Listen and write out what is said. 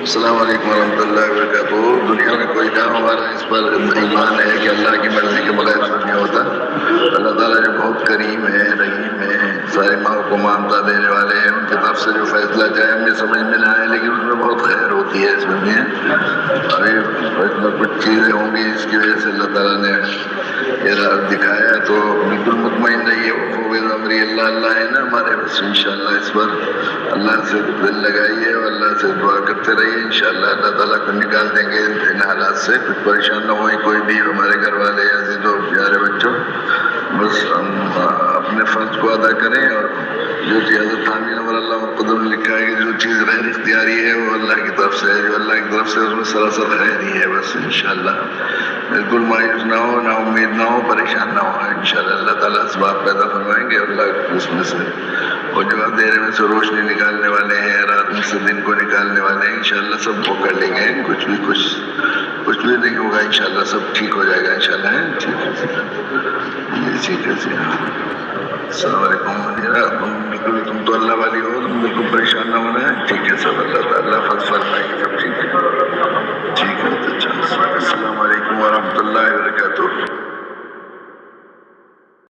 السلام علیکم ورحمۃ اللہ وبرکاتہ۔ دنیا میں کوئی کام ہمارا اس پر ایمان ہے کہ اللہ کی مرضی کے بغیر کچھ نہیں ہوتا۔ اللہ تعالیٰ جو بہت کریم ہے، رحیم ہے، ساری ماؤں کو مامتا دینے والے ہیں، ان کی طرف سے جو فیصلہ چاہے ہمیں سمجھ میں نہ آئے لیکن اس میں بہت خیر ہوتی ہے۔ اس میں ابھی اس میں کچھ چیزیں ہوں گی جس کی وجہ سے اللہ تعالیٰ نے یہ راز دکھایا، تو بالکل مطمئن رہیے، فوض امری اللہ اللہ ہے نا ہمارے، بس انشاءاللہ اس پر اللہ سے دل لگائیے اور اللہ سے دعا کرتے رہیے، انشاءاللہ اللہ تعالیٰ کو نکال دیں گے ان حالات سے۔ کچھ پریشان نہ ہوئی کوئی بھی، ہمارے گھر والے یا عزیزوں پیارے بچوں، بس ہم اپنے فرض کو ادا کریں، اور جو چیز حضرت حامد نور اللہ قدر نے لکھا ہے کہ جو چیز غیر اختیاری ہے وہ اللہ کی طرف سے ہے، جو اللہ کی طرف سے اس میں سراسر خیر ہی ہے، بس انشاءاللہ بالکل مایوس نہ ہو، نہ امید نہ ہو، پریشان نہ ہو، انشاءاللہ اللہ تعالیٰ اسباب پیدا فرمائیں گے، اللہ اس میں سے وہ جو اندھیرے میں سے روشنی نکالنے والے ہیں، رات میں سے دن کو نکالنے والے ہیں، انشاءاللہ سب وہ کر لیں گے، کچھ بھی نہیں ہوگا، انشاءاللہ سب ٹھیک ہو جائے گا انشاءاللہ۔ ٹھیک ہے جی، ٹھیک ہے جی۔ السلام علیکم۔